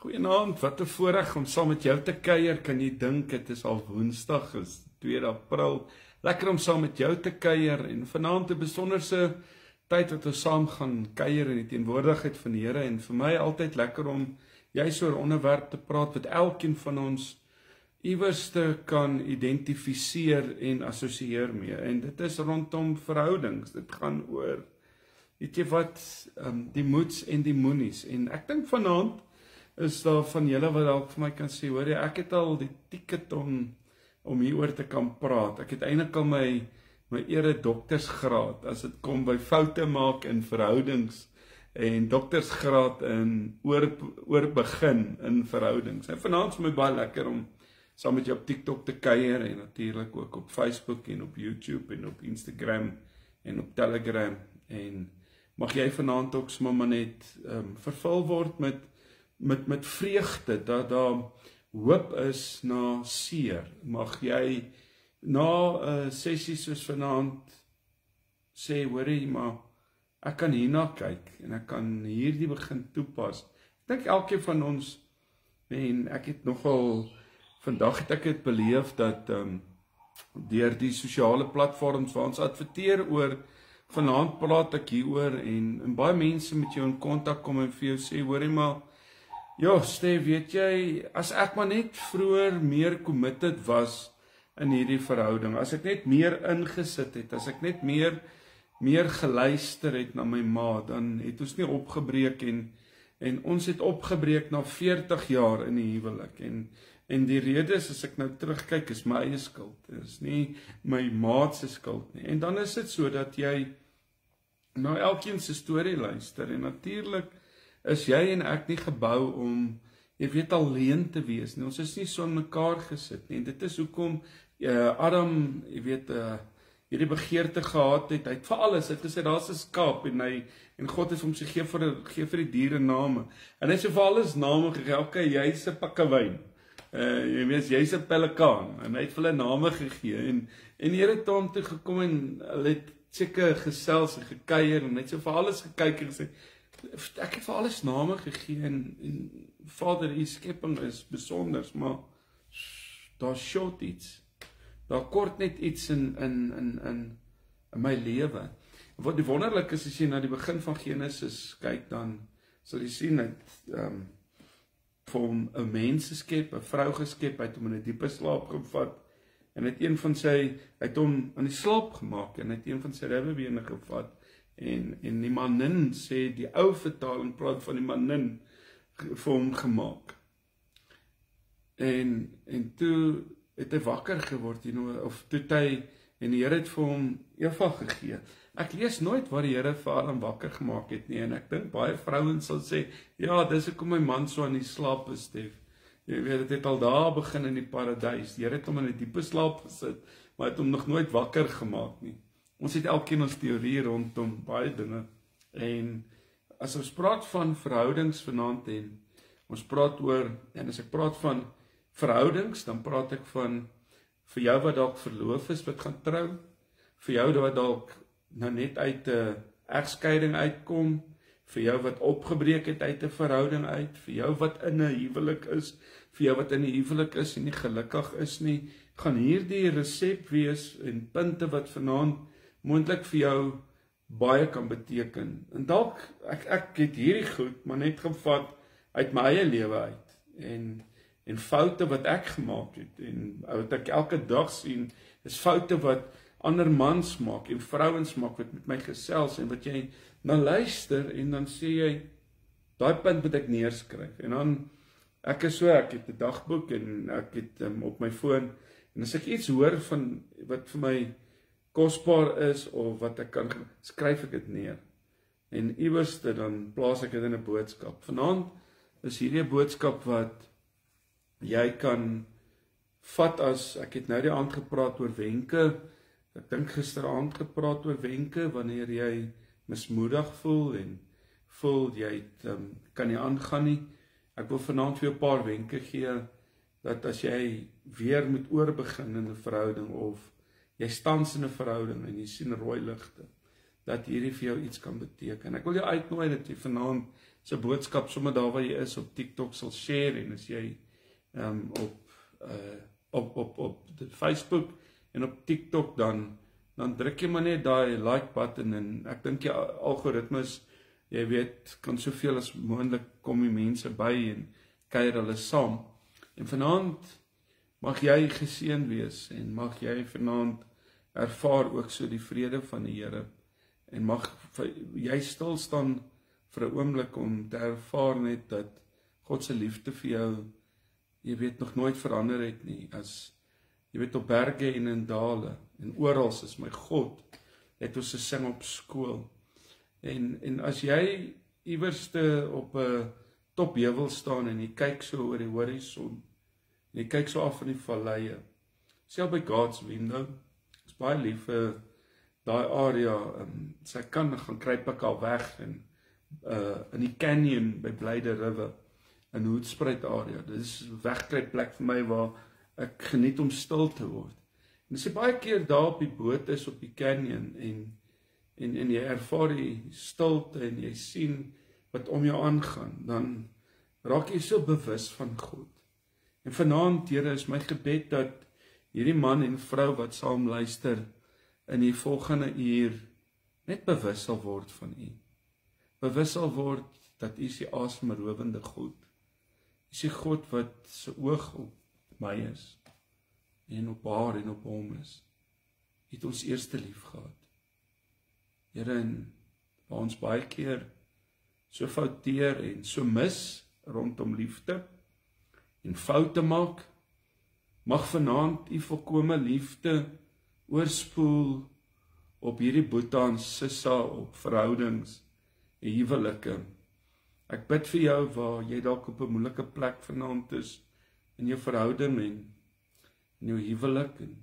Goeienaand, wat 'n voorreg om saam met jou te kuier. Kan jy dink dit is al Woensdag, is 2 April. Lekker om saam met jou te kuier en vanaand 'n besonderse tyd wat ons saam gaan kuier in die teenwoordigheid van die Here en vir my altyd lekker om juis oor 'n onderwerp te praat wat elkeen van ons iewerste kan identifiseer en assosieer mee. En dit is rondom verhoudings. Dit gaan oor, weet jy wat, die moeds en die moenies. En ek dink vanaand is daar van julle wat dalk vir my kan sê, hoor jy, ek het al die ticket om hieroor te kan praat. Ek het eintlik al my ere doktersgraad as dit kom by foute maak in verhoudings en doktersgraad in oor begin in verhoudings. En vanaand is my baie lekker om saam met jou op TikTok te kuier en natuurlik ook op Facebook en op YouTube en op Instagram en op Telegram. En mag jy vanaand ook sommer net vervul word met vreugde, dat daar hoop is na seer. Mag jy na 'n sessie soos vanaand sê, hoorie, maar ek kan hierna kyk en ek kan hierdie begin toepas. Ek dink elkeen van ons, en ek het nogal, vandag het ek het beleef dat deur die sosiale platforms waar ons adverteer oor, vanaand praat ek hieroor en baie mense met jou in kontak kom en vir jou sê, hoorie, maar ja, Stef, weet jy, as ek maar net vroeër meer committed was in hierdie verhouding, as ek net meer ingesit het, as ek net meer geluister het na my ma, dan het ons nie opgebreek en ons het opgebreek na 40 jaar in die huwelik. En die rede is, as ek nou terugkyk, is my eie skuld. Dit is nie my maat se skuld nie. En dan is dit so dat jy na elkeen se storie luister en natuurlik is jy en ek nie gebou om, jy weet, alleen te wees nie. Ons is nie so in mekaar gesit nie. En dit is hoekom Adam, jy weet, hierdie begeerte gehad het. Hy het vir alles, hy het gesê, daar's 'n skaap en God het hom sê, gee vir die diere name. En hy het so vir alles name gegee. Okay, jy's 'n pakkewyn. Jy weet, jy's 'n pelikaan. En hy het vir hulle name gegee. En die Here het hom toe gekom en hulle het seker gesels en gekuier en hy het so vir alles gekyk en gesê, ek het vir alles name gegee en Vader, die skepping is besonders, maar daar short iets. Daar kort net iets in my lewe. Wat die wonderlik is, as jy na die begin van Genesis kyk, dan sal jy sien dat vir hom 'n mens geskep, 'n vrou geskep, hy het hom in 'n diepe slaap gevat en hy het hom in die slaap gemaak en hy het een van sy ribbebene gevat. En die manin sê, die ou vertaling praat van die manin vir hom gemaak. En toe het hy wakker geword, of toe hy, en die Here het vir hom Eva gegee. Ek lees nooit wat die Here vir Adam wakker gemaak het nie, en ek dink baie vrouens sal sê, ja, dis hoekom my man so aan die slaap is, Stef. Jy weet, dit het al daar begin in die paradys. Die Here het hom in 'n diepe slaap gesit, maar het hom nog nooit wakker gemaak nie. Ons het elkeen ons teorie rondom baie dinge, en as ons praat van verhoudings vanaand, en ons praat oor, en as ek praat van verhoudings, dan praat ek van, vir jou wat dalk verloof is, wat gaan trou, vir jou wat dalk nou net uit 'n egskeiding uitkom, vir jou wat opgebreek het uit 'n verhouding uit, vir jou wat in 'n huwelik is, vir jou wat in 'n huwelik is en nie gelukkig is nie, gaan hierdie resep wees en punte wat vanaand moontlik vir jou baie kan beteken. En dalk, ek het hierdie goed, maar net gevat uit my eie lewe uit, en foute wat ek gemaak het, en wat ek elke dag sien, is foute wat ander mans maak, en vrouens maak, wat met my gesels, en wat jy dan luister, en dan sê jy, daai punt moet ek neerskryf, en dan, ek het 'n dagboek, en ek het op my foon, en as ek iets hoor van, wat vir my kosbaar is, of wat ek kan, skryf ek dit neer, en iewerste dan plaas ek dit in 'n boodskap. Vanaand is hierdie 'n boodskap wat jy kan vat as, ek het nou die aand gepraat oor wenke, ek dink gisteraand gepraat oor wenke, wanneer jy mismoedig voel, en voel jy kan nie aangaan nie. Ek wil vanaand vir jou 'n paar wenke gee, dat as jy weer moet oorbegin in 'n verhouding, of jy stans in 'n verhouding, en jy sien rooi ligte, dat hierdie vir jou iets kan beteken. Ek wil jou uitnooi dat jy vanaand se boodskap sommer daar waar jy is op TikTok sal share, en as jy op Facebook en op TikTok dan druk jy maar net daai like button, en ek dink die algoritmes, jy weet, kan soveel as moontlik kom die mense by en kuier hulle saam. En vanaand mag jy geseën wees, en mag jy vanaand ervaar ook so die vrede van die Here, en mag jy stil staan vir 'n oomblik om te ervaar net dat God se liefde vir jou, jy weet, nog nooit verander het nie, as jy weet, op berge en in dale, en oral is my God, het ons gesing op skool. En as jy iewerste op 'n topheuwel staan, en jy kyk so oor die horison, en jy kyk so af in die valleie, self by God's window, is baie lief vir daai area, sy kan gaan kruip ek al weg, en in die canyon by Blyde River, in Hoedspruit area, dit is 'n wegkruip plek vir my, waar ek geniet om stil te word. En as jy baie keer daar op die boot is, op die canyon, en jy ervaar die stilte, en jy sien wat om jou aangaan, dan raak jy so bewus van God. En vanaand, Here, is my gebed dat hierdie man en vrou wat saam luister, in die volgende uur net bewus sal word van U. Bewus sal word dat U is die asemrowende God. U is die God wat se oog op my is, en op haar en op hom is. U het ons eerste lief gehad. Here, en waar ons baie keer so fouteer en so mis rondom liefde, en foute maak, mag vanaand U volkome liefde oorspoel op hierdie Boeta en Sissa, op verhoudings en huwelike. Ek bid vir jou waar jy dalk op 'n moeilike plek vanaand is, in jou verhouding en in jou huwelik, en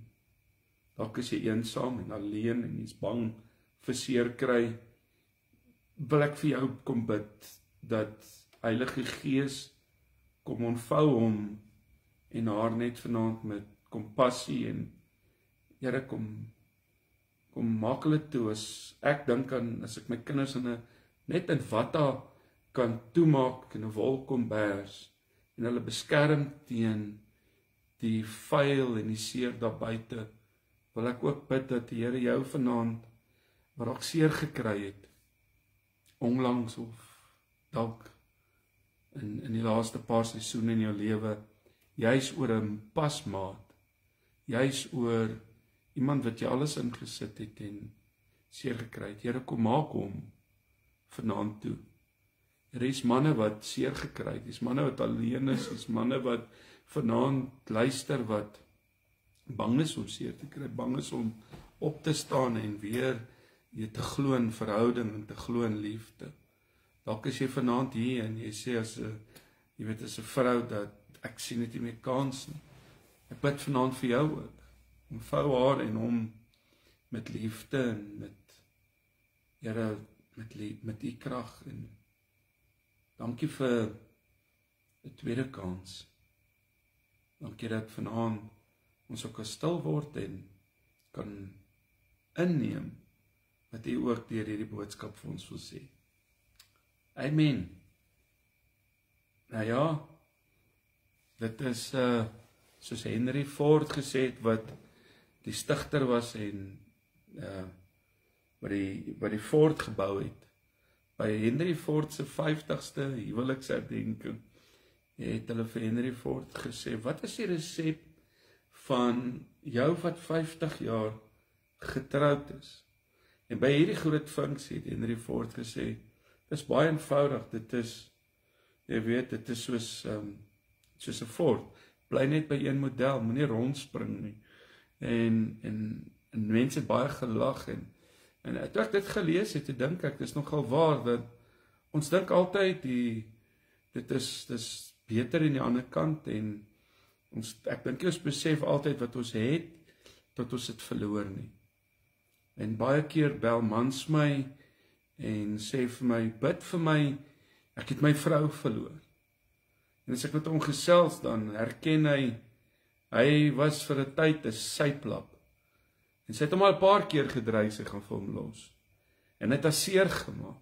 dalk is jy eensaam en alleen, en jy's bang vir seer kry, wil ek vir jou kom bid, dat Heilige Gees kom ontvou hom, en haar net vanaand met kompassie, en Here, kom maak hulle toe, as ek dink aan, as ek my kinders net in watta kan toemaak, en 'n wol kom bers, en hulle beskerm teen die vuil en die seer daar buite, wil ek ook bid dat die Here jou vanaand, waar ook seer gekry het, onlangs of dalk in die laaste paar seisoene in jou lewe, juis oor 'n pasmaat, juis oor iemand wat jy alles ingesit het en seer gekry het. Here, kom maak hom vanaand toe. Er is manne wat seer gekry het, is manne wat alleen is manne wat vanaand luister, wat bang is om seer te kry, bang is om op te staan en weer te glo in verhouding en te glo in liefde. Dalk is jy vanaand hier en jy sê as 'n vrou dat ek sien dit nie meer kans nie. Ek bid vanaand vir jou ook, omvou haar en hom met liefde en Here, met U krag, en dankie vir 'n tweede kans. Dankie dat vanaand ons ook kan stil word en kan inneem wat U ook deur hierdie boodskap vir ons wil sê. Amen. Nou ja, dit is soos Henry Ford gesê het, wat die stigter was en wat die Ford gebou het. By Henry Ford se 50ste huweliksherdenking het hulle vir Henry Ford gesê, wat is die resep van jou wat 50 jaar getroud is? En by hierdie groot funksie het Henry Ford gesê, dit is baie eenvoudig, dit is, jy weet, dit is soos 'n Ford, bly net by een model, moenie rondspring nie. En mense het baie gelag, en toe ek dit gelees het, dink ek, dit is nogal waar, dat ons dink altyd, dit is beter in die ander kant, en ek dink ons besef altyd wat ons het, tot ons het verloor nie. En baie keer bel mans my, en sê vir my, bid vir my, ek het my vrou verloor. En as ek met hom gesels, dan herken hy was vir 'n tyd 'n syplap. En sy het hom al 'n paar keer gedreig, sy gaan vir hom los. En het haar seer gemaak.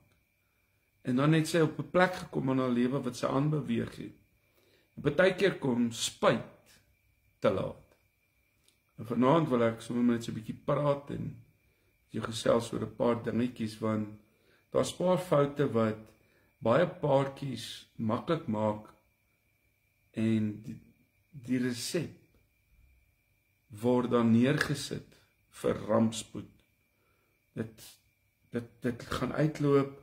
En dan het sy op 'n plek gekom in haar lewe wat sy aanbeweeg het. Partykeer kom spyt te laat. En vanaand wil ek sommer net so 'n bietjie praat en jou gesels oor 'n paar dingetjies, want daar's 'n paar foute wat baie paartjies maklik maak en die resep word dan neergesit vir rampspoed. Dit gaan uitloop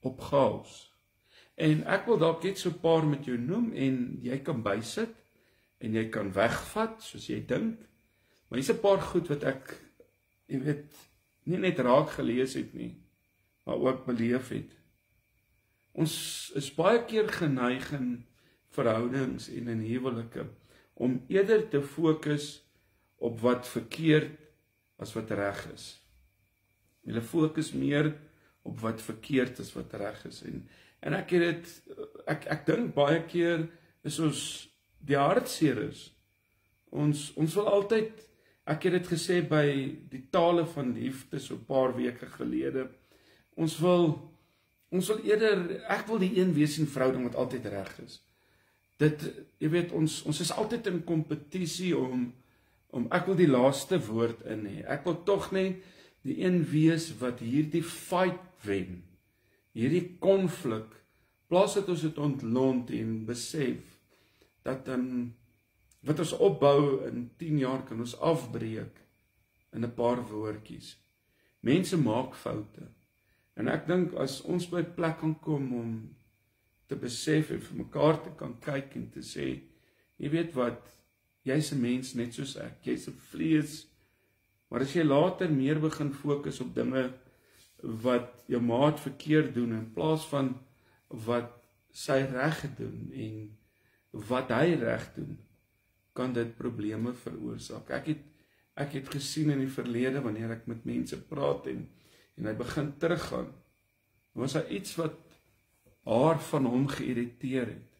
op chaos. En ek wil dalk net so 'n paar met jou noem en jy kan bysit en jy kan wegvat soos jy dink. Maar hier's 'n paar goed wat ek, jy weet, nie net raak gelees het nie, maar ook beleef het. Ons is baie keer geneig in verhoudings en in huwelike om eerder te fokus op wat verkeerd as wat reg is. Hulle fokus meer op wat verkeerd is wat reg is. En ek het dit, ek dink baie keer is ons die hartseer is. Ons wil altyd, ek het dit gesê by die tale van liefde so 'n paar weke gelede. Ons wil eerder, ek wil die een wees in verhouding wat altyd reg is. Jy weet, ons is altyd in kompetisie om ek wil die laaste woord in hê. Ek wil tog net die een wees wat hierdie fight wen. Hierdie konflik, plaas dat ons dit ontlont en besef dat wat ons opbou in 10 jaar kan ons afbreek in 'n paar woordjies. Mense maak foute. En ek dink as ons by 'n plek kan kom om te besef en vir mekaar te kan kyk en te sê, jy weet wat, jy's 'n mens net soos ek, jy's 'n vlees, maar as jy later meer begin fokus op dinge wat jou maat verkeerd doen in plaas van wat sy reg doen en wat hy reg doen, kan dit probleme veroorsaak. Ek het gesien in die verlede wanneer ek met mense praat en hy begin teruggaan, was daar iets wat haar van hom geïrriteer het.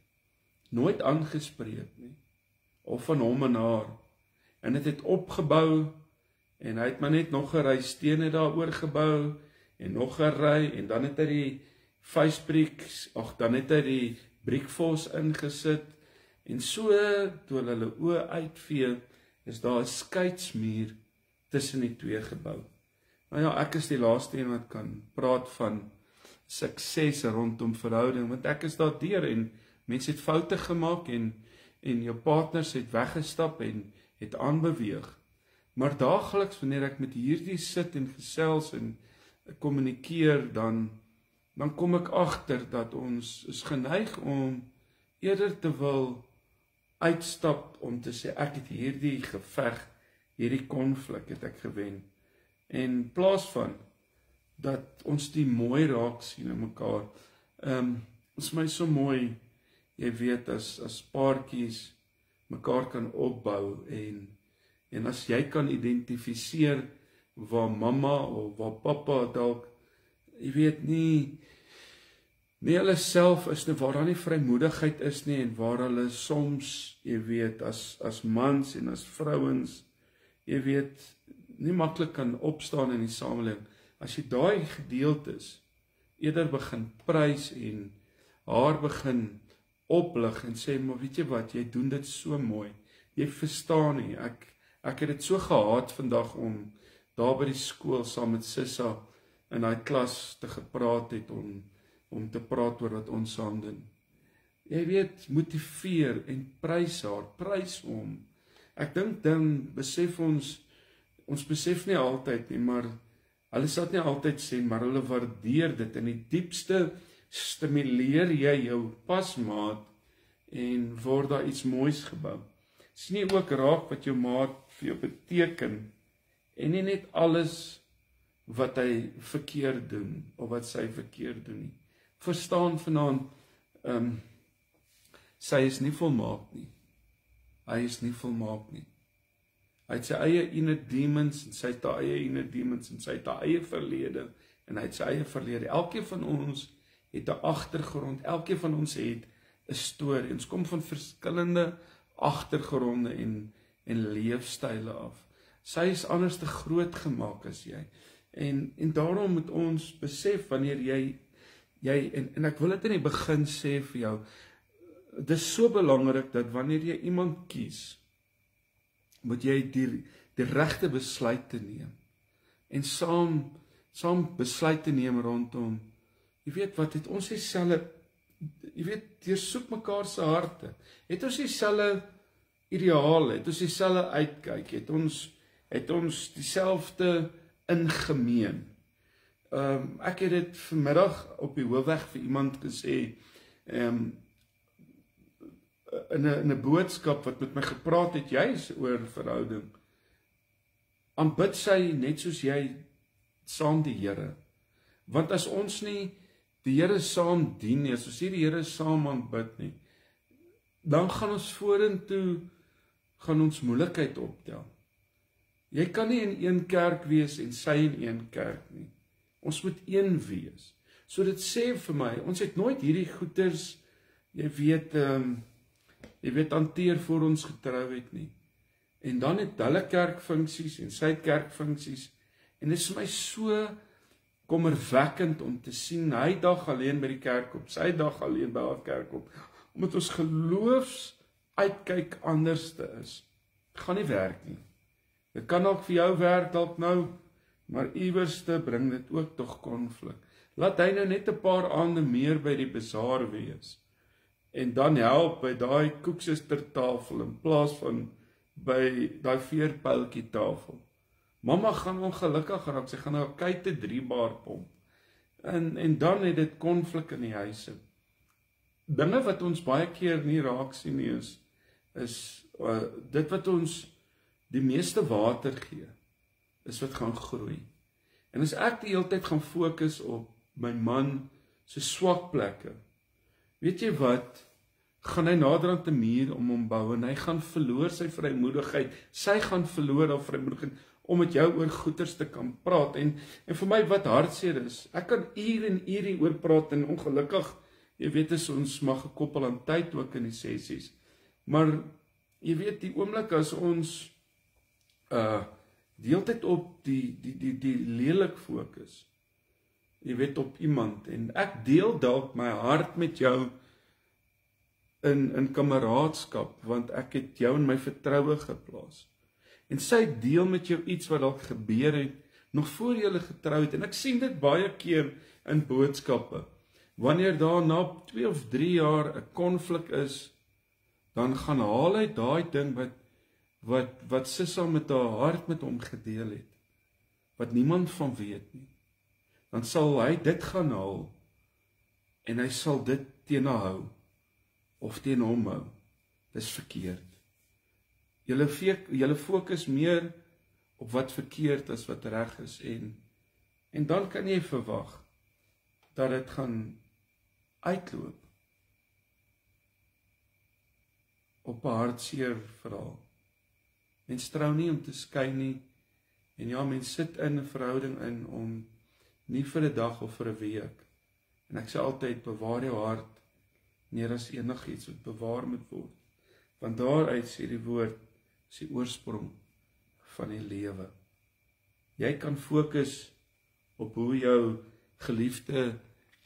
Nooit aangespreek nie, of van hom en haar. En dit het opgebou en hy het maar net nog 'n ry stene daaroor gebou en nog 'n ry en dan het hy die vuisbrieks, dan het hy die briekvos ingesit en so toe hulle oë uitvee, is daar 'n skeidsmuur tussen die twee gebou. Nou ja, ek is die laaste een wat kan praat van sukses rondom verhouding, want ek is daar deur en mense het foute gemaak en jou partners het weggestap en het aanbeweeg. Maar daagliks wanneer ek met hierdie sit en gesels en kommunikeer, dan kom ek agter dat ons is geneig om eerder te wil uitstap om te sê ek het hierdie geveg, hierdie konflik het ek gewen. En plaas van dat ons die mooi raak sien in mekaar. Ons my so mooi, jy weet, as paartjies mekaar kan opbou en as jy kan identifiseer waar mamma of waar pappa dalk, jy weet nie hulle self is nie, waar daar nie vrymoedigheid is nie en waar hulle soms, jy weet, as mans en as vrouens, jy weet, nie maklik kan opstaan in die samelewing. As jy daai gedeeltes eerder begin prys en haar begin oplig en sê, maar weet jy wat, jy doen dit so mooi, jy verstaan nie, ek het dit so gehaat vandag om daar by die skool saam met Sissa in daai klas te gepraat het om te praat oor wat ons saam doen. Jy weet, motiveer en prys haar, prys hom. Ek dink dan besef ons besef nie altyd nie, maar hulle sal nie altyd sê, maar hulle waardeer dit. In die diepste stimuleer jy jou pasmaat en word daar iets moois gebou. Sien jy ook raak wat jou maat vir jou beteken en nie net alles wat hy verkeerd doen of wat sy verkeerd doen nie. Verstaan vanaand, sy is nie volmaak nie. Hy is nie volmaak nie. Hy het sy eie inner demons en sy het haar eie inner demons en sy het haar eie verlede en hy het sy eie verlede. Elkeen van ons het 'n agtergrond, elkeen van ons het 'n storie. Ons kom van verskillende agtergronde en leefstyle af. Sy is anders te groot gemaak as jy. En daarom moet ons besef wanneer jy En ek wil dit in die begin sê vir jou, dit is so belangrik dat wanneer jy iemand kies, moet jy die regte besluite neem, en saam besluite neem rondom, jy weet wat, het ons dieselfde, jy weet, deursoek mekaar se harte, het ons dieselfde ideale, het ons dieselfde uitkyk, het ons dieselfde ingemeen. Ek het dit vanmiddag op die hoofweg vir iemand gesê, in 'n boodskap wat met my gepraat het, juis oor verhouding. Aanbid sy net soos jy saam die Here. Want as ons nie die Here saam dien nie, as ons nie die Here saam aanbid nie, dan gaan ons vorentoe moeilikheid optel. Jy kan nie in een kerk wees en sy in een kerk nie. Ons moet een wees. So dit sê vir my, ons het nooit hierdie goeters, jy weet hanteer voor ons getrou het nie. En dan het hulle kerkfunksies en sy kerkfunksies, en dit is vir my so kommerwekkend om te sien, hy dag alleen by die kerk op, sy dag alleen by haar kerk op, omdat ons geloofsuitkyk anderste is. Dit gaan nie werk nie. Dit kan ook vir jou werk dalk nou, maar iewerste bring dit ook tog konflik. Laat hy nou net 'n paar aande meer by die bazaar wees, en dan help by daai koeksustertafel in plaas van by daai veerpyltjie tafel. Mamma gaan ongelukkig raak, sy gaan nou 'n kuite 3 bar pomp. En dan het dit konflik in die huise. Dinge wat ons baie keer nie raak sien nie is dit wat ons die meeste water gee, is wat gaan groei. En as ek die hele tyd gaan fokus op my man se swak plekke, weet jy wat, gaan hy naderhand 'n muur om hom bou, en hy gaan verloor sy vrymoedigheid, sy gaan verloor haar vrymoedigheid, om met jou oor goeters te kan praat, en vir my wat hartseer is, ek kan ure en ure oor praat, en ongelukkig, jy weet, is ons maar gekoppel aan tyd ook in die sessies, maar, jy weet, die oomblik as ons, deeltyd op die lelik fokus, jy weet, op iemand, en ek deel dalk my hart met jou, in kameraadskap, want ek het jou in my vertroue geplaas, en sy deel met jou iets wat dalk gebeur het, nog voor julle getrou het, en ek sien dit baie keer in boodskappe, wanneer daar na 2 of 3 jaar 'n konflik is, dan gaan haal hy daai ding wat Sissa met haar hart met hom gedeel het, wat niemand van weet nie, dan sal hy dit gaan haal, en hy sal dit teen haar hou, of teen hom hou. Dis verkeerd. Julle fokus meer op wat verkeerd is, wat reg is, en dan kan jy verwag dat dit gaan uitloop op 'n hartseer verhaal. Mens trou nie om te skei nie, en ja, mens sit in 'n verhouding in om nie vir 'n dag of vir 'n week, en ek sê altyd, bewaar jou hart meer as enigiets wat bewaar moet word, want daaruit sê die woord, is die oorsprong van die lewe. Jy kan fokus op hoe jou geliefde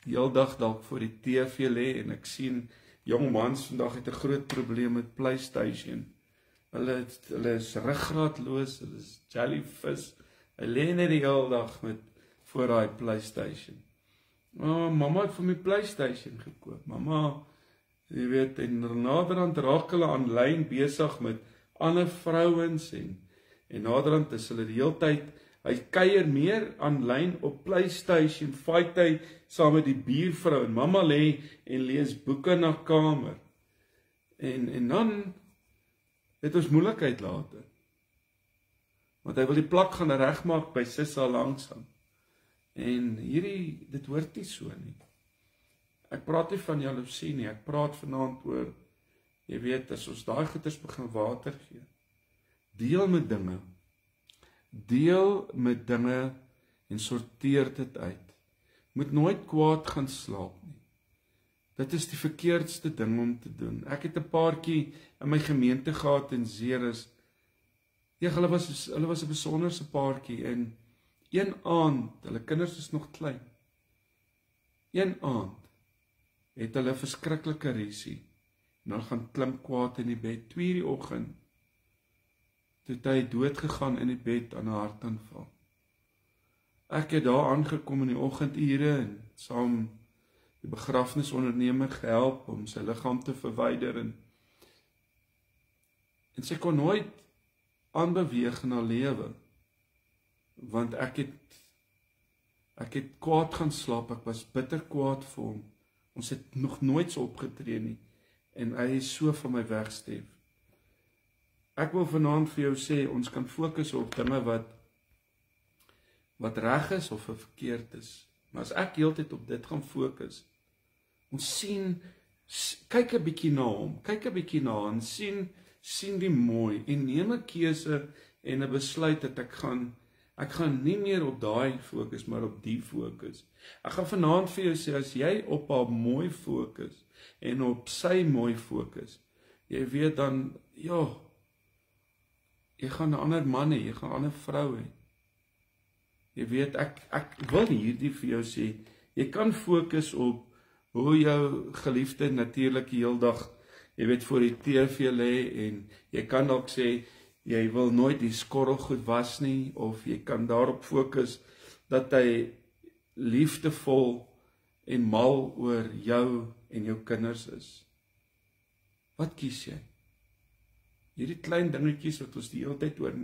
heeldag dalk voor die TV lê, en ek sien jong mans vandag het 'n groot probleem met PlayStation. Hulle is ruggraatloos, hulle is jellyfish, hulle lê net die hele dag met voor daai PlayStation. Mamma het vir my PlayStation gekoop. Mamma, jy weet, en naderhand raak hulle aanlyn besig met ander vrouens, en naderhand is hulle die hele tyd, hy kuier meer aanlyn op PlayStation, fight hy saam met die buurvrou, en mamma lê en lees boeke na kamer. En dan het ons moeilikheid later. Want hy wil die plak gaan regmaak by Sissa langsaan. En dit hoort nie so nie. Ek praat nie van jaloesie nie, ek praat vanaand oor, jy weet, as ons daai goeters begin water gee. Deel met dinge en sorteer dit uit. Moet nooit kwaad gaan slaap nie. Dit is die verkeerdste ding om te doen. Ek het 'n paartjie in my gemeente gehad in Ceres. Ja, hulle was 'n besonderse paartjie, en een aand, hulle kinders is nog klein, Een aand het hulle verskriklike rusie, en hulle gaan klim kwaad in die bed, 2 die oggend, toe het hy dood gegaan in die bed aan 'n hartaanval. Ek het daar aangekom in die oggendure en saam die begrafnisondernemer gehelp om sy liggaam te verwyder en sy kon nooit aanbeweeg in haar lewe, want ek het kwaad gaan slaap, ek was bitter kwaad vir hom, ons het nog nooit so opgetree nie, en hy is so van my wegstef. Ek wil vanaand vir jou sê, ons kan fokus op dinge wat reg is of verkeerd is, maar as ek heeltyd op dit gaan fokus, ons sien, kyk 'n bietjie na hom, kyk 'n bietjie na hom, sien die mooi, en neem 'n keuse en 'n besluit dat ek gaan nie meer op daai fokus, maar op die fokus. Ek gaan vanaand vir jou sê, as jy op haar mooi fokus, en op sy mooi fokus, jy weet dan, ja, jy gaan 'n ander man hê, jy gaan 'n ander vrou hê. Jy weet, ek wil hierdie vir jou sê, jy kan fokus op hoe jou geliefde natuurlik die hele dag, jy weet, voor die TV lê, en jy kan dalk sê, jy wil nooit die skorrelgoed was nie, of jy kan daarop fokus, dat hy liefdevol en mal oor jou en jou kinders is. Wat kies jy? Hierdie klein dingetjies wat ons die hele tyd oor,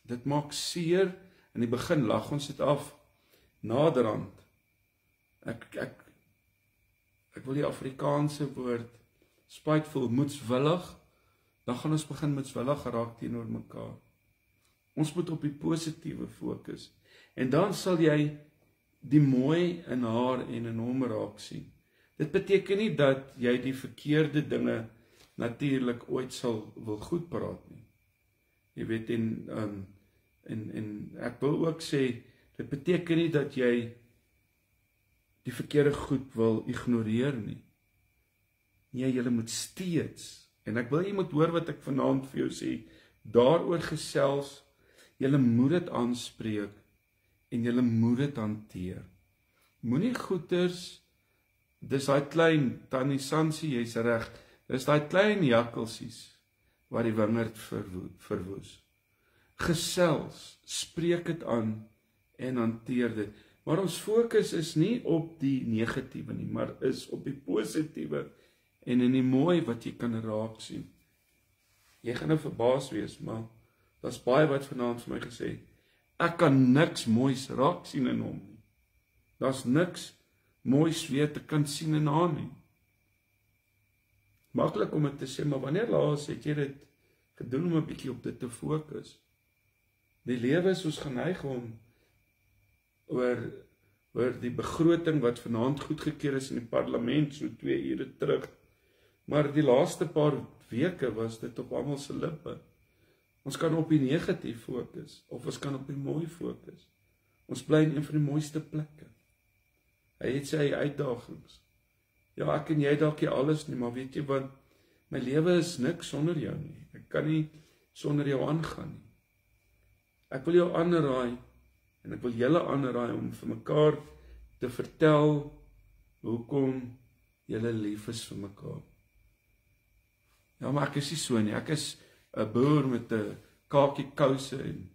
dit maak seer, in die begin lag ons dit af, naderhand, ek wil die Afrikaanse woord, spiteful, moedswillig, dan gaan ons begin moedswillig geraak teenoor mekaar. Ons moet op die positiewe fokus, en dan sal jy die mooi in haar en in hom raak sien. Dit beteken nie dat jy die verkeerde dinge natuurlik ooit sal wil goed praat nie. Jy weet, en ek wil ook sê, dit beteken nie dat jy die verkeerde goed wil ignoreer nie. Nee, jy moet steeds, en ek wil jy moet hoor wat ek vanaand vir jou sê, daaroor gesels, jy moet dit aanspreek, en jy moet dit hanteer. Moenie goeters, dis daai klein, Tannie Sansie, jy's reg, dis daai klein jakkelsies, wat die wingerd verwoes. Gesels, spreek dit aan, en hanteer dit. Maar ons fokus is nie op die negatiewe nie, maar is op die positiewe, en in die mooi wat jy kan raak sien. Jy gaan nou verbaas wees, maar daar's baie wat vanaand vir my gesê, ek kan niks moois raak sien in hom nie. Daar's niks moois weet ek kan sien in haar nie. Maklik om dit te sê, maar wanneer laas het jy dit gedoen om 'n bietjie op dit te fokus? Die lewe is ons geneig om oor die begroting wat vanaand goedgekeur is in die parlement, so 2 ure terug, maar die laaste paar weke was dit op almal se lippe. Ons kan op die negatief fokus, of ons kan op die mooi fokus. Ons bly in een van die mooiste plekke. Hy het sy uitdagings. Ja, ek en jy dalk nie alles nie, maar weet jy wat, my lewe is niks sonder jou nie. Ek kan nie sonder jou aangaan nie. Ek wil jou aanraai, en ek wil julle aanraai om vir mekaar te vertel hoekom julle lief is vir mekaar. Ja, maar ek is nie so nie. Ek is 'n boer met 'n kakie kouse en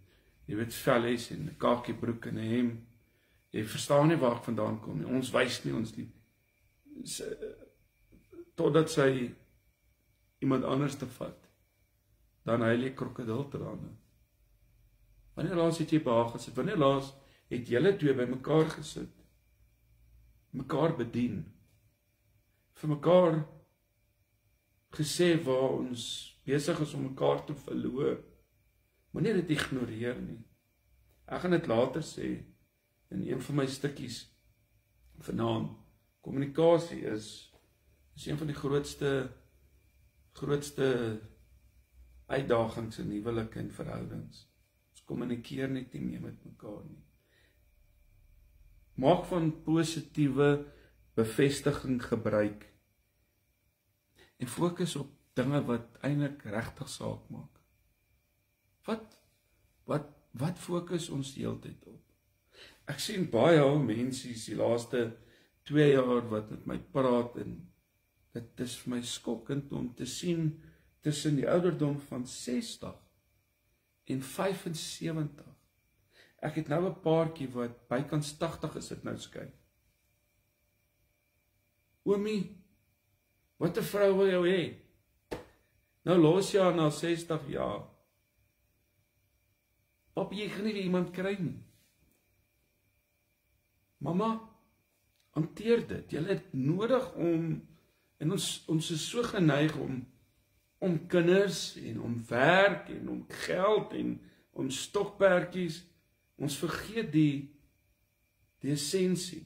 jy weet vellies en 'n kakie broek en 'n hemp. Jy verstaan nie waar ek vandaan kom nie. Ons wys nie ons lief. Totdat sy iemand anders te vat, dan huil jy krokodiltrane. Wanneer laas het jy by haar gesit? Wanneer laas het julle twee by mekaar gesit? Mekaar bedien. Vir mekaar gesê waar ons besig is om mekaar te verloor. Moenie dit ignoreer nie. Ek gaan dit later sê in een van my stukkies vanaand. Kommunikasie is een van die grootste uitdagings in huwelike en verhoudings. Ons kommunikeer net nie meer met mekaar nie. Maak van positiewe bevestiging gebruik en fokus op dinge wat eintlik regtig saak maak. Wat fokus ons die hele tyd op? ek sien baie ou mense die laaste 2 jaar wat met my praat en dit is vir my skokkend om te sien tussen die ouderdom van 60 en 75. Ek het nou 'n paartjie wat bykans 80 is dit nou skyn. Oomie, wat 'n vrou wil jou hê? Nou los jy haar na 60 jaar. Papi, jy gaan nie weer iemand kry nie. Mamma, hanteer dit. Jy het nodig om, en ons is so geneig om kinders en om werk en om geld en om stokperdjies. Ons vergeet die essensie.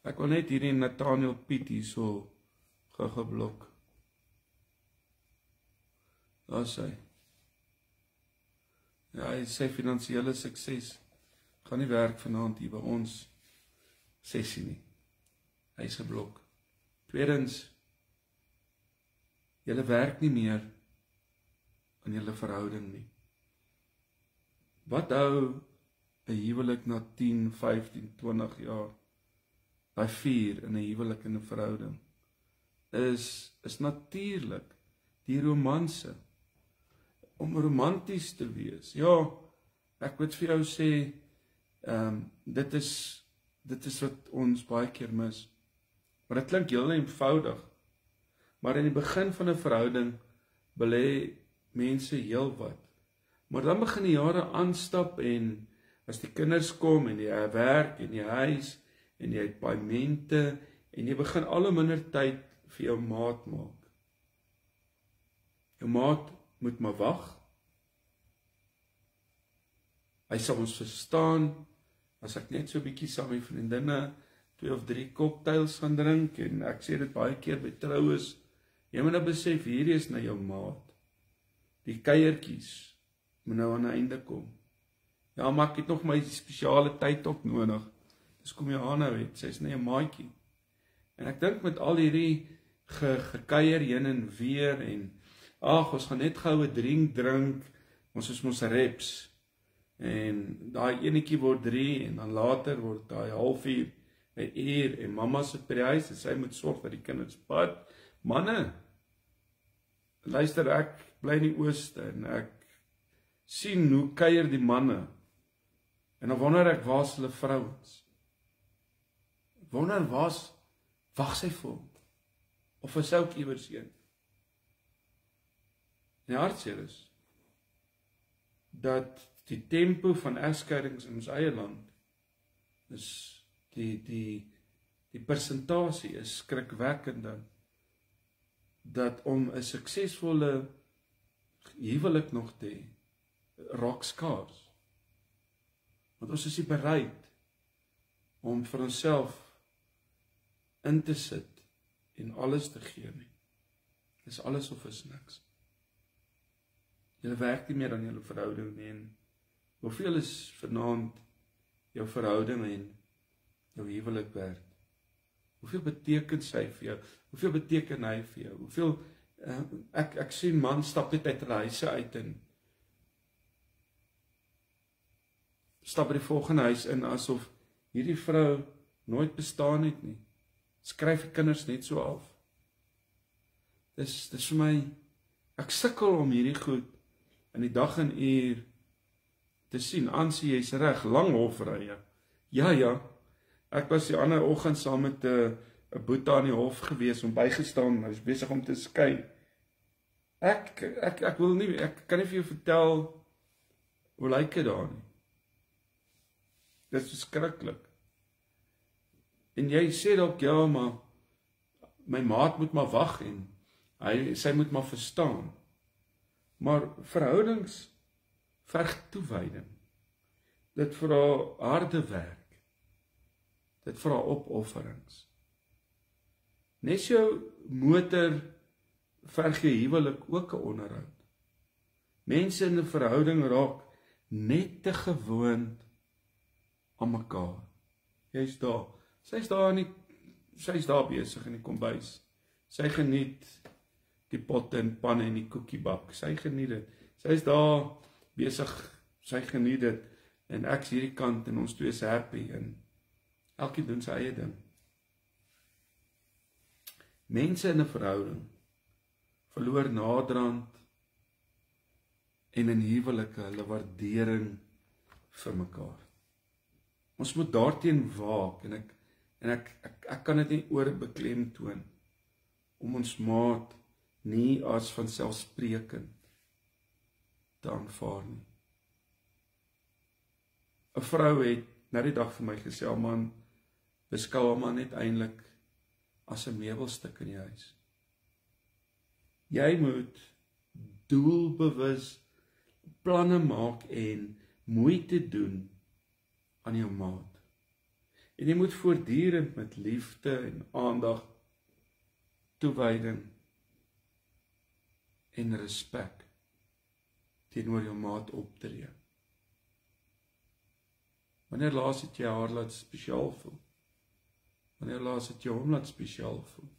Ek wil net hierdie Nathaniel Piet hier so geblok. Daar is hy. Ja, hy sê finansiële sukses gaan nie werk vanaand hier by ons sessie nie. Hy is geblok. Tweedens, julle werk nie meer in julle verhouding nie. Wat hou 'n huwelik na 10, 15, 20 jaar by 4 in 'n huwelik en 'n verhouding? Is natuurlik die romanse. Om romanties te wees. Ja, ek moet vir jou sê, dit is wat ons baie keer mis. Maar dit klink heel eenvoudig. Maar in die begin van 'n verhouding belê mense heel wat. Maar dan begin die jare aanstap en as die kinders kom en jy werk en jy huis en jy het paaiemente en jy begin al hoe minder tyd vir jou maat maak. Jou maat moet maar wag. Hy sal ons verstaan as ek net so 'n bietjie saam met vriendinne 2 of 3 cocktails gaan drink en ek sê dit baie keer by troues. Jy moet nou besef hierdie is nou jou maat. Die kuiertjies moet nou aan 'n einde kom. Ja, maar ek het nog my spesiale tyd ook nodig. Dis kom jy aan nou het, sy's nie 'n maatjie. En ek dink met al hierdie gekuier heen en weer en ons gaan net gou 'n drink, ons is mos reps. En daai enetjie word 3 en dan later word daai halfuur 'n uur en mamma sit by die huis en sy moet sorg dat die kinders bad. Manne, luister, ek bly in die ooste en ek sien hoe kuier die manne. En dan wonder ek, waar is hulle vrouens? Wonder wag sy vir hom? Of is sy ook iewers heen? Die hartseer is dat die tempo van egskeidings in ons eie land is die persentasie is skrikwekkend dat om 'n suksesvolle huwelik nog te hê, raak skaars. Want ons is nie bereid om vir onsself in te sit en alles te gee nie. Dis alles of is niks. Julle werk nie meer aan julle verhouding nie en hoeveel is vanaand jou verhouding en jou huwelik werd? Hoeveel beteken sy vir jou? Hoeveel beteken hy vir jou? Hoeveel ek sien man stap net uit hulle huise uit en stap by die volgende huis in asof hierdie vrou nooit bestaan het nie. Skryf die kinders net so af. Dis vir my, ek sukkel om hierdie goed in die dag en uur te sien. Ansie, jy's reg, lang hofrye. Ja, ek was die ander oggend saam met 'n boeta aan die hof gewees om bygestaan, hy is besig om te skei. Ek kan nie vir jou vertel hoe lyk dit daar nie. Dit is verskriklik. En jy sê dalk, ja, maar my maat moet maar wag en sy moet maar verstaan. Maar verhoudings verg toewyding. Dit vra harde werk. Dit vra opofferings. Net jou motor verg jou huwelik ook 'n onderhoud. Mense in 'n verhouding raak net te gewoond aan mekaar. Jy's daar. Sy's daar besig in die kombuis. Sy geniet die potte en panne en die koekiebak. Sy geniet dit. Sy's daar besig, sy geniet dit. en ek's hierdie kant en ons twee is happy en elkeen doen sy eie ding. Mense in 'n verhouding verloor naderhand en in huwelike hulle waardering vir mekaar. Ons moet daarteen waak en ek kan dit nie oorbeklemtoon om ons maat nie as vanselfsprekend te aanvaar nie. 'n Vrou het na die dag vir my gesê, man, beskou hom maar net eintlik as 'n meubelstuk in die huis. Jy moet doelbewus planne maak en moeite doen aan jou maat. En jy moet voortdurend met liefde en aandag, toewyding en respek teenoor jou maat optree. Wanneer laas het jy haar laat spesiaal voel? Wanneer laas het jy hom laat spesiaal voel?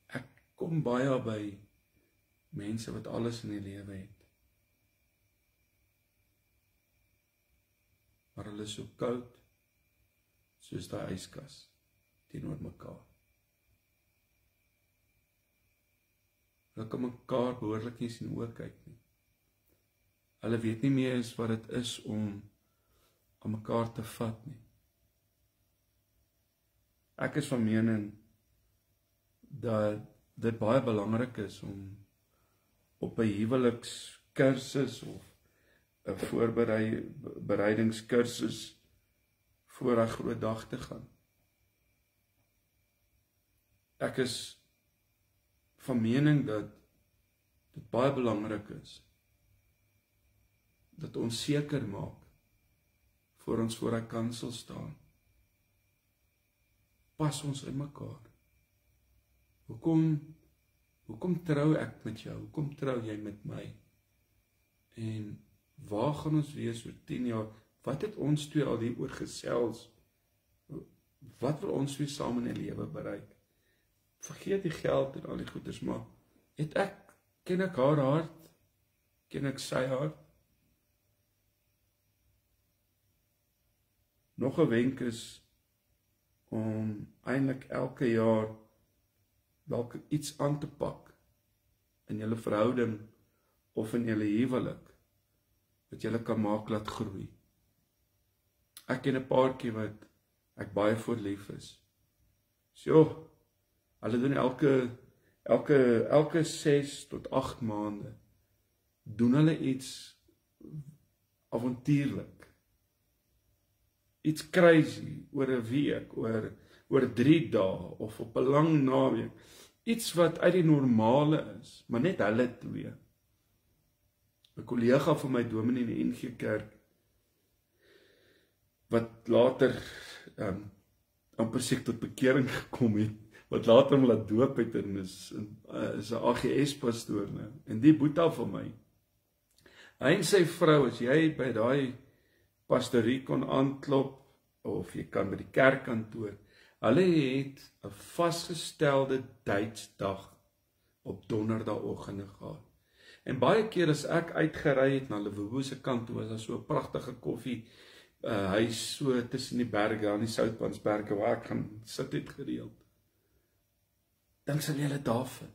Ek kom baie by mense wat alles in die lewe het. Maar hulle is so koud, soos daai yskas teenoor mekaar. Hulle kan mekaar behoorlik nie sien oë kyk nie. Hulle weet nie meer eens wat dit is om aan mekaar te vat nie. Ek is van mening dat dit baie belangrik is om op 'n huwelikskursus of 'n voorbereidingskursus voor 'n groot dag te gaan. Ek is van mening dat dit baie belangrik is dat ons seker maak voor ons voor 'n kansel staan. Pas ons in mekaar. Hoekom trou ek met jou? Hoekom trou jy met my? En waar gaan ons wees oor 10 jaar? Wat het ons twee al hieroor gesels? Wat wil ons twee saam in die lewe bereik? Vergeet die geld en al die goeders, maar ken ek haar hart? Ken ek sy hart? Nog 'n wenk is om eintlik elke jaar dalk iets aan te pak in julle verhouding of in julle huwelik wat julle kan maak laat groei. Ek ken 'n paartjie wat ek baie voor lief is. So, hulle doen elke 6 tot 8 maande doen hulle iets avontuurlik. Iets crazy oor 'n week, oor 3 dae of op 'n lang naweek. Iets wat uit die normale is, maar net hulle twee. 'n Kollega van my dominee in die NG Kerk wat later amper seker tot bekering gekom het, wat later hom laat doop het en is 'n AGS pastoor nou. En die boeta van my. Hy en sy vrou, as jy by daai pastorie kon aanklop of jy kan by die kerkkantoor, hulle het 'n vasgestelde tydsdag op donderdagoggende gehad. En baie keer as ek uitgery het na Lewubo se kant toe, was daar so 'n pragtige koffie huis so tussen die berge aan die Soutpansberge waar ek gaan sit het gereeld. Dan sal jy hulle daar vind.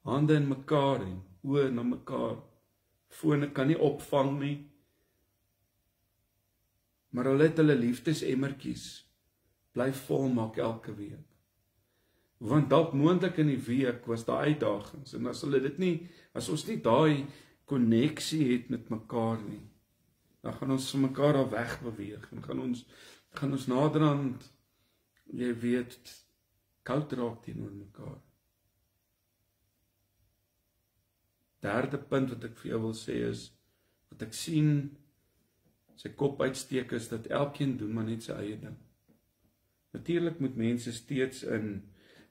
Hande in mekaar en oë na mekaar. Fone kan nie opvang nie. Maar hulle het hulle liefdesemmertjies bly vol maak elke week. Want dalk moontlik in die week was daar uitdagings en as ons nie daai koneksie het met mekaar nie, dan gaan ons van mekaar af wegbeweeg en gaan ons naderhand, jy weet, koud raak teenoor mekaar. Derde punt wat ek vir jou wil sê is, wat ek sien sy kop uitsteek is, dat elkeen doen maar net sy eie ding. Natuurlik moet mense steeds in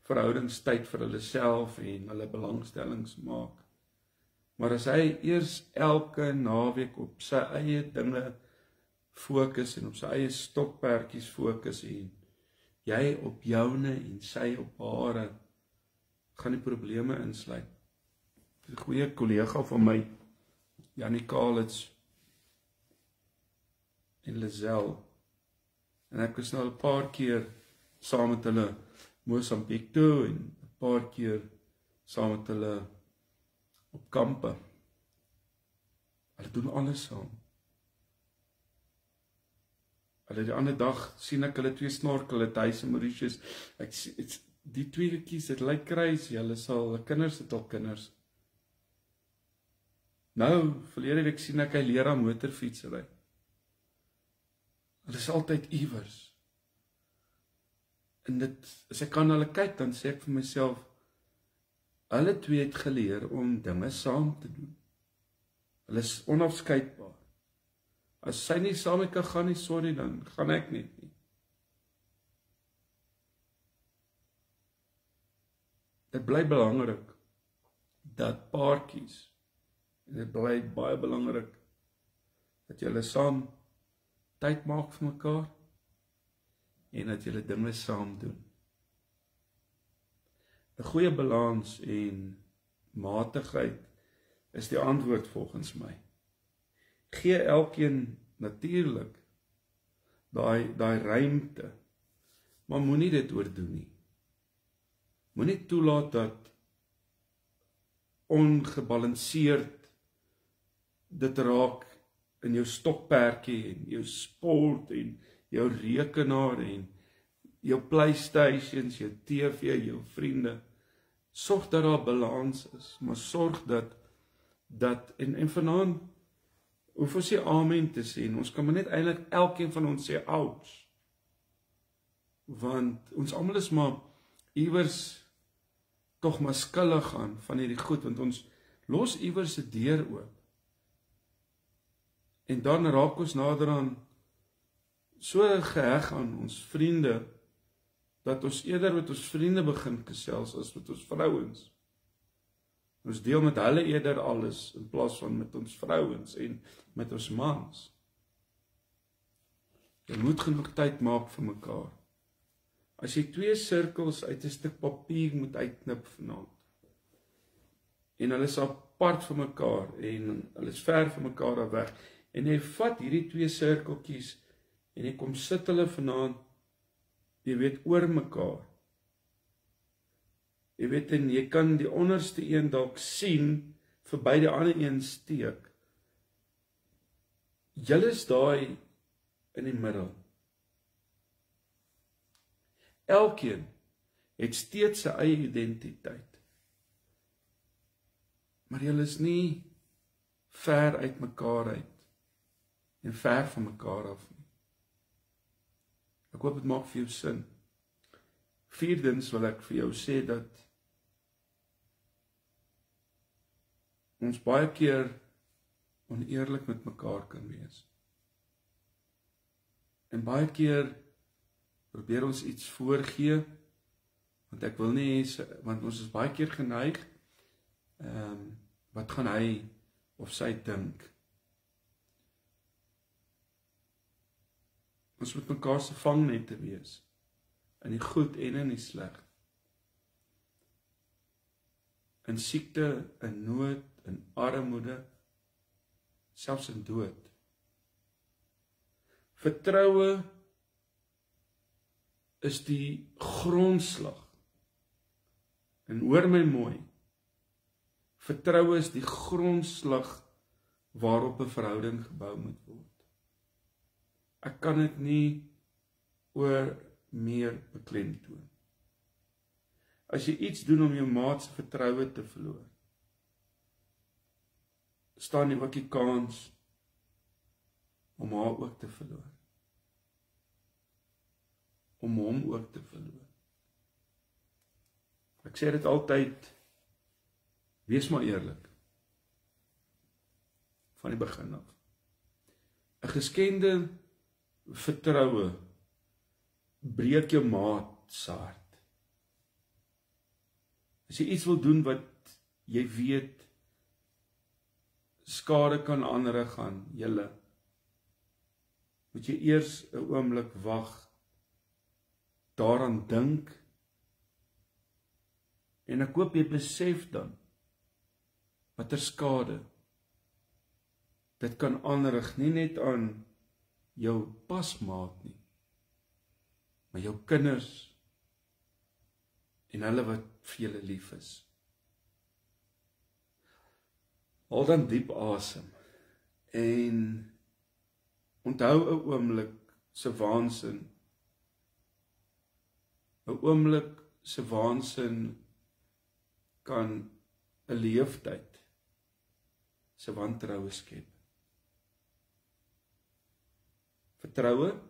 verhoudingstyd vir hulle self en hulle belangstellings maak. Maar as hy eers elke naweek op sy eie dinge fokus en op sy eie stokperdjies fokus en jy op joune en sy op hare, gaan die probleme insluit. 'n goeie kollega van my Janie Kalitz en Lizelle. En ek was nou 'n paar keer saam met hulle Mosambik toe en 'n paar keer saam met hulle op kampe. Hulle doen alles saam. Hulle die ander dag sien ek hulle twee snorkel, hulle huis in Mauritius. Die twee kies, dit lyk crazy, hulle kinders het al kinders. Nou, verlede week sien ek hy leer aan motorfietsry. Hulle is altyd iewers. En as ek kan hulle kyk, dan sê ek vir myself, hulle twee het geleer om dinge saam te doen. Hulle is onafskeidbaar. As sy nie saam met kan gaan nie, sorry, dan gaan ek net nie. Dit bly belangrik dat paartjies, en dit bly baie belangrik dat julle saam tyd maak vir mekaar en dat julle dinge saam doen. 'n Goeie balans en matigheid is die antwoord volgens my. Gee elkeen natuurlik daai ruimte, maar moenie dit oordoen nie. Moenie toelaat dat ongebalanseerd dit raak in jou stokperdjie en jou sport en jou rekenaar en jou PlayStations, jou TV, jou vriende. Sorg dat daar balans is, maar sorg dat en vanaand hoef ons nie amen te sê, ons kan maar net eintlik elkeen van ons sê ouch. Want ons almal is maar iewers tog maar skuldig aan van hierdie goed, want ons los iewers 'n deur oop. En dan raak ons naderhand so geheg aan ons vriende, dat ons eerder met ons vriende begin gesels as met ons vrouens. Ons deel met hulle eerder alles, in plaas van met ons vrouens en met ons mans. Jy moet genoeg tyd maak vir mekaar. As jy 2 sirkels uit 'n stuk papier moet uitknip vanaand, en hulle is apart van mekaar, en hulle is ver van mekaar af weg, en jy vat hierdie 2 sirkeltjies, en jy kom sit hulle vanaand, jy weet, oor mekaar. Jy weet, en jy kan die onderste een dalk sien, verby die ander een steek. Julle is daai in die middel. Elkeen het steeds sy eie identiteit. Maar julle is nie ver uit mekaar uit, en ver van mekaar af nie. Ek hoop dit maak vir jou sin. Vierdens wil ek vir jou sê dat ons baie keer oneerlik met mekaar kan wees. En baie keer probeer ons iets voorgee, want ek wil nie hê, want ons is baie keer geneig, wat gaan hy of sy dink? Ons moet mekaar se vangnette wees, in die goed en in die sleg. In siekte, in nood, in armoede, selfs in dood. Vertroue is die grondslag. En hoor my mooi, vertroue is die grondslag waarop 'n verhouding gebou moet word. Ek kan dit nie oor meer beklemtoon. As jy iets doen om jou maat se vertroue te verloor, staan jy ook die kans om haar ook te verloor. Om hom ook te verloor. Ek sê dit altyd, wees maar eerlik. Van die begin af. 'n Geskende vertroue breek jou maat se hart. As jy iets wil doen wat jy weet skade kan aanrig aan julle, moet jy eers 'n oomblik wag, daaraan dink, en ek hoop jy besef dan watter skade dit kan aanrig nie net aan jou pasmaat nie, maar jou kinders en hulle wat vir julle lief is. Haal dan diep asem en onthou 'n oomblik se waansin. 'n oomblik se waansin kan 'n leeftyd se wantroue skep. Vertroue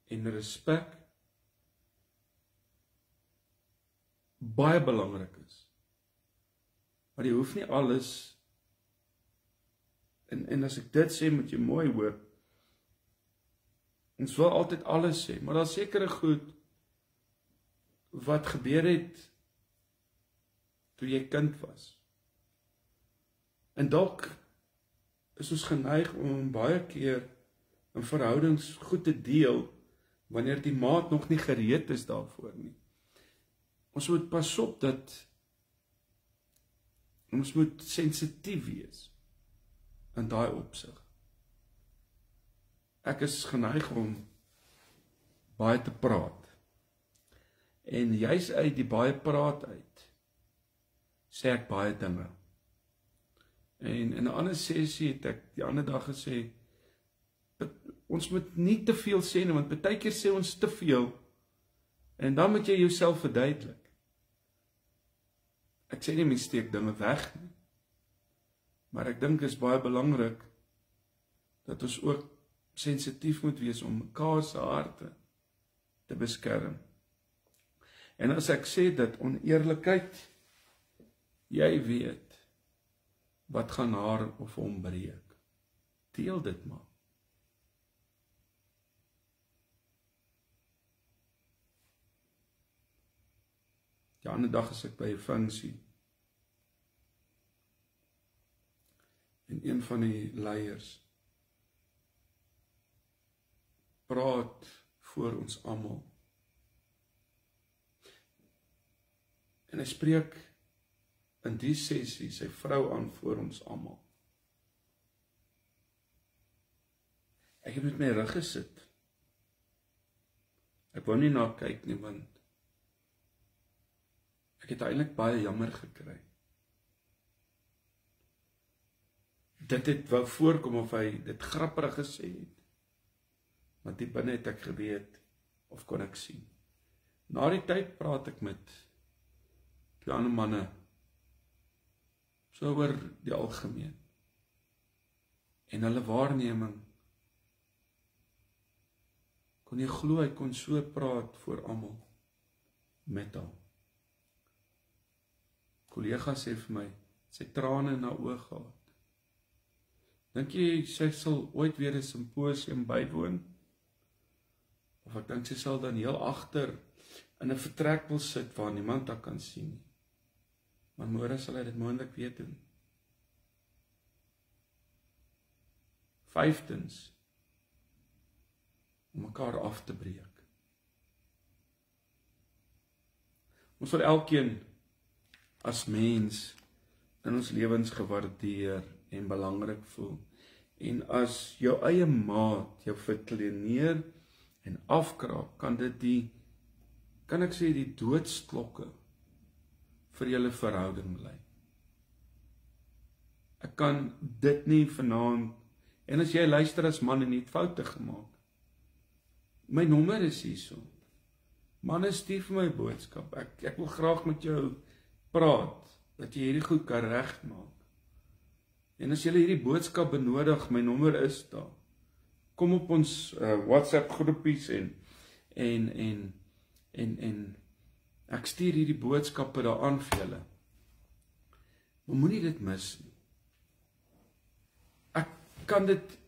en respek baie belangrik is. Maar jy hoef nie alles, en as ek dit sê, moet jy mooi hoor, ons wil altyd alles sê, maar daar is sekere goed wat gebeur het toe jy kind was. En dalk is ons geneig om baie keer in verhoudings goed te deel, wanneer die maat nog nie gereed is daarvoor nie. Ons moet pas op dat ons moet sensitief wees in daai opsig. Ek is geneig om baie te praat. En juis uit die baie praat uit, sê ek baie dinge. En in 'n ander sessie het ek die ander dag gesê, ons moet nie te veel sê nie, want baie keer sê ons te veel, en dan moet jy jouself verduidelik. Ek sê nie mens steek dinge weg nie, maar ek dink is baie belangrik dat ons ook sensitief moet wees om mekaar se harte te beskerm. En as ek sê dat oneerlikheid, jy weet wat gaan haar of hom breek. Deel dit maar. Die ander dag is ek by 'n funksie. En een van die leiers praat voor ons almal. En hy spreek in die sessie sy vrou aan voor ons almal. Ek het met my rug gesit. Ek wou nie na kyk nie, want ek het eintlik baie jammer gekry. Dit het wou voorkom of hy dit grappig gesê het. Maar diep binne het ek geweet, of kon ek sien. Na die tyd praat ek met die ander manne, so oor die algemeen. En hulle waarneming, kon jy glo hy kon so praat voor almal, met haar. Kollega sê vir my, sy trane in haar oë gehad. Dink jy sy sal ooit weer 'n simposium bywoon? Of ek dink sy sal dan heel agter in 'n vertrek wil sit waar niemand haar kan sien nie. Maar môre sal hy dit moontlik weer doen. Vyftens, om mekaar af te breek. Ons wil elkeen as mens in ons lewens gewaardeer en belangrik voel. En as jou eie maat jou verkleineer en afkraak, kan dit kan ek sê die doodsklokke vir julle verhouding bly. Ek kan dit nie vanaand, en as jy luister as man en nie foute gemaak, my nommer is hierso. Manne, stuur vir my boodskap. Ek wil graag met jou praat, dat jy hierdie goed kan regmaak. En as jy hierdie boodskap benodig, my nommer is daar. Kom op ons WhatsApp groepies en ek stuur hierdie boodskappe daar aan vir julle. Maar moenie dit mis nie. Ek kan dit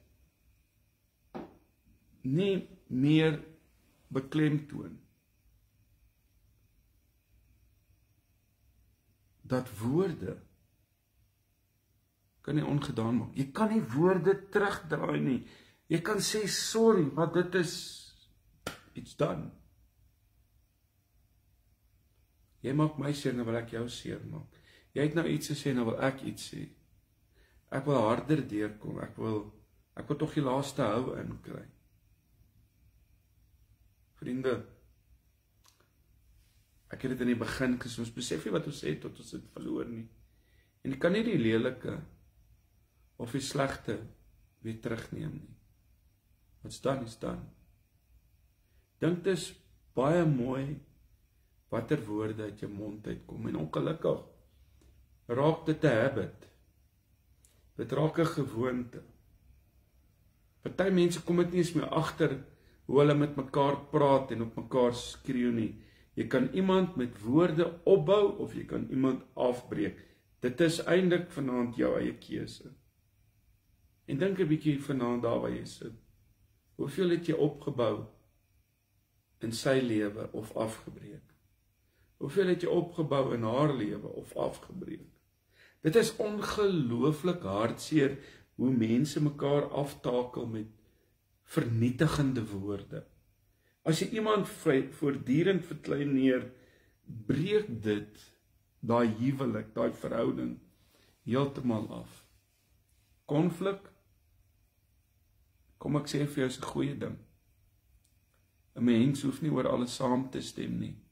nie meer beklemtoon dat woorde kan nie ongedaan maak. Jy kan nie woorde terugdraai nie. Jy kan sê sorry, maar dit is it's done. Jy maak my seer, nou wil ek jou seer maak. Jy het nou iets gesê, nou wil ek iets sê. Ek wil harder deurkom, ek wil tog die laaste hou inkry. Vriende, ek het dit in die begin gesê, ons besef nie wat ons het tot ons dit verloor nie. En jy kan nie die lelike of die slegte weer terugneem nie. What's done is done. Dink dis baie mooi watter woorde uit jou mond uitkom, en ongelukkig raak dit 'n habit. Dit raak 'n gewoonte. Party mense kom dit nie eens meer agter hoe hulle met mekaar praat en op mekaar skreeu nie. Jy kan iemand met woorde opbou of jy kan iemand afbreek. Dit is eintlik vanaand jou eie keuse. En dink 'n bietjie vanaand daar waar jy sit. Hoeveel het jy opgebou in sy lewe of afgebreek? Hoeveel het jy opgebou in haar lewe of afgebreek? Dit is ongelooflik hartseer hoe mense mekaar aftakel met vernietigende woorde. As jy iemand voortdurend verkleineer, breek dit daai huwelik, daai verhouding heeltemal af. Konflik, kom ek sê vir jou, is 'n goeie ding. 'n Mens hoef nie oor alles saam te stem nie.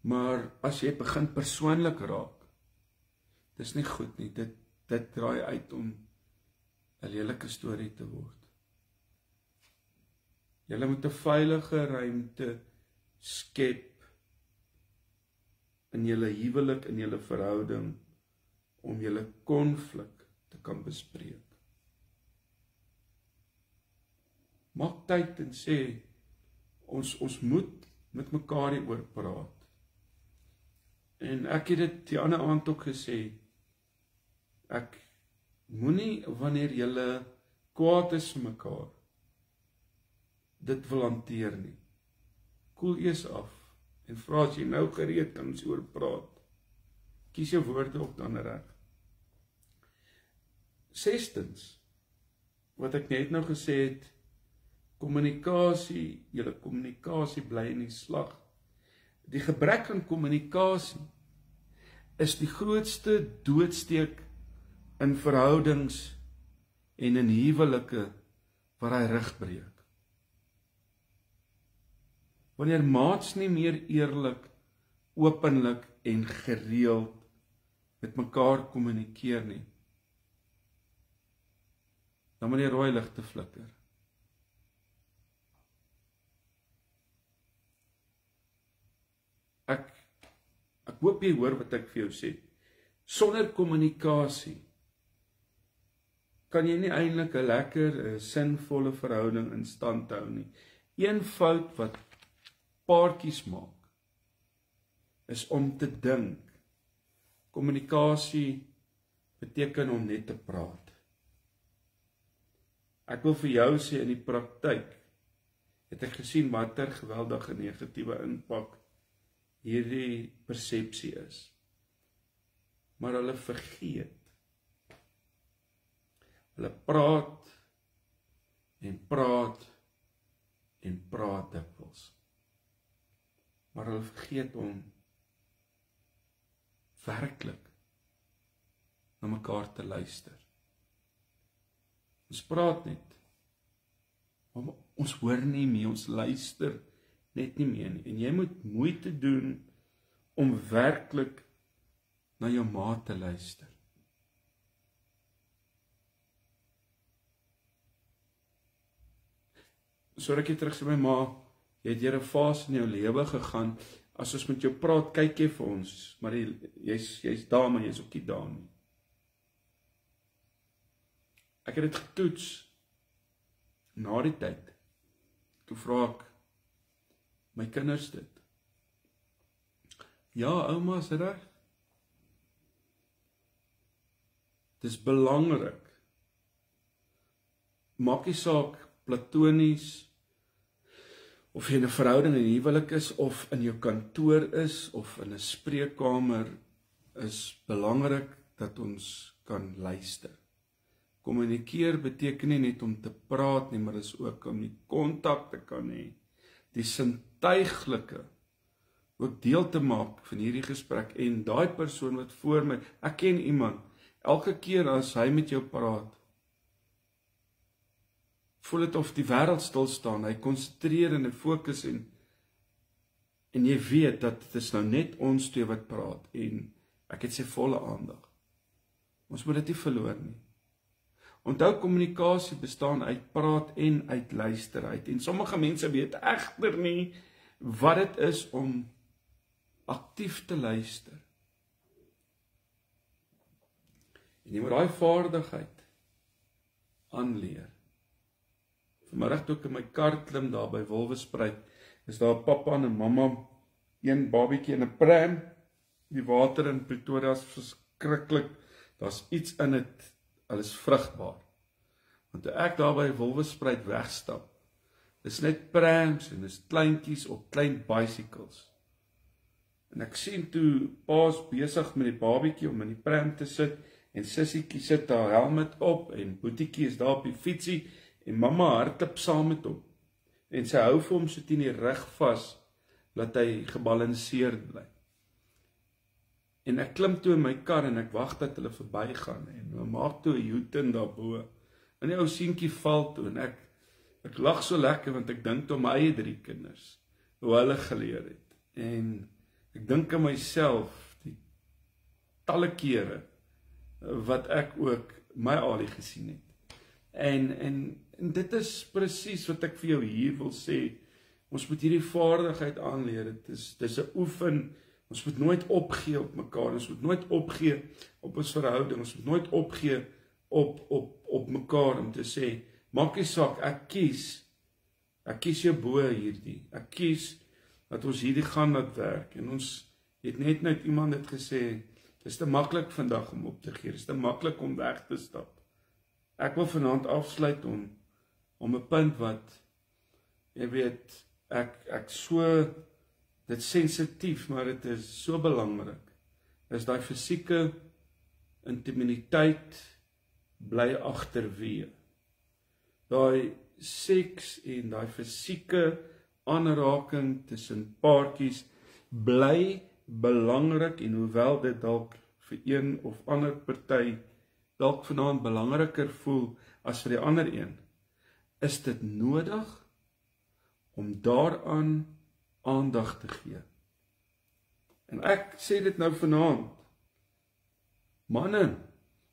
Maar as jy begin persoonlik raak, dis nie goed nie. Dit draai uit om 'n lelike storie te word. Julle moet 'n veilige ruimte skep in julle huwelik, in julle verhouding, om julle konflik te kan bespreek. Maak tyd en sê, ons moet met mekaar hieroor praat. En ek het dit die ander aand ook gesê, ek moenie wanneer julle kwaad is vir mekaar, dit wil hanteer nie. Koel eers af en vra as jy nou gereed kan ons oor praat. Kies jou woorde op dan reg. Sestens, wat ek net nou gesê het, kommunikasie, julle kommunikasie bly in die slag. Die gebrek aan kommunikasie is die grootste doodsteek in verhoudings en in huwelike wat hy rugbreek. Wanneer maats nie meer eerlik, openlik en gereeld met mekaar kommunikeer nie, dan moet die rooi ligte flikker. Ek hoop jy hoor wat ek vir jou sê. Sonder kommunikasie kan jy nie eintlik 'n lekker, sinvolle verhouding in stand hou nie. Een fout wat paartjies maak, is om te dink kommunikasie beteken om net te praat. Ek wil vir jou sê, in die praktyk het ek gesien watter geweldige negatiewe impak hierdie persepsie is. Maar hulle vergeet. Hulle praat en praat en praat dikwels. Maar hulle vergeet om werklik na mekaar te luister. Ons praat net, maar ons hoor nie meer, ons luister net nie meer nie. En jy moet moeite doen om werklik na jou maat te luister. So rukkie terug sê my ma, jy het deur 'n fase in jou lewe gegaan, as ons met jou praat, kyk jy vir ons, maar jy's daar, maar jy's ook nie daar nie. Ek het dit getoets, na die tyd, toe vra ek my kinders dit. Ja, ouma is reg. Dis belangrik. Maak nie saak platonies, of jy in 'n verhouding en huwelik is, of in jou kantoor is, of in 'n spreekkamer, is belangrik dat ons kan luister. Kommunikeer beteken nie net om te praat nie, maar is ook om die kontak te kan hê, die sintuiglike ook deel te maak van hierdie gesprek, en daai persoon wat voor my, ek ken iemand, Elke keer as hy met jou praat, voel dit of die wêreld stil staan, hy konsentreer en hy fokus en jy weet dat dit is nou net ons twee wat praat en ek het sy volle aandag. Ons moet dit nie verloor nie. Onthou, kommunikasie bestaan uit praat en uit luister uit. En sommige mense weet egter nie wat dit is om aktief te luister. En jy moet daai vaardigheid aanleer. Vanmiddag toe ek in my kar klim daar by Wolwespruit, is daar 'n pappa en 'n mamma, een babietjie in 'n pram. Die water in Pretoria is verskriklik. Daar's iets in dit, alles vrugbaar. Want toe ek daar by Wolwespruit wegstap, dis net prams en dis kleintjies op klein bicycles. En ek sien toe pa's besig met die babietjie om in die pram te sit en sissietjie sit haar helmet op en boetiekie is daar op die fietsie en mamma hardloop saam met hom. En sy hou vir hom so teen die rug vas dat hy gebalanseerd bly. En ek klim toe in my kar en ek wag dat hulle verbygaan en maak toe 'n U-turn daarbo. En die ou seentjie val toe en ek lag so lekker want ek dink toe my eie 3 kinders hoe hulle geleer het. En ek dink aan myself die talle kere wat ek ook my Ali gesien het. En dit is presies wat ek vir jou hier wil sê. Ons moet hierdie vaardigheid aanleer. Dit is 'n oefen. Ons moet nooit opgee op mekaar. Ons moet nooit opgee op ons verhouding. Ons moet nooit opgee op mekaar om te sê, maak nie saak, ek kies jou bo hierdie. Ek kies dat ons hierdie gaan laat werk. En ons het net iemand het gesê, dis te maklik vandag om op te gee. Dis te maklik om weg te stap. Ek wil vanaand afsluit om 'n punt wat, jy weet, ek so, dit sensitief, maar dit is so belangrik, is daai fisieke intimiteit bly agterweë. Daai seks en daai fisieke aanraking tussen paartjies bly belangrik en hoewel dit dalk vir een of ander party dalk vanaand belangriker voel as vir die ander een, is dit nodig om daaraan aandag te gee. En ek sê dit nou vanaand, manne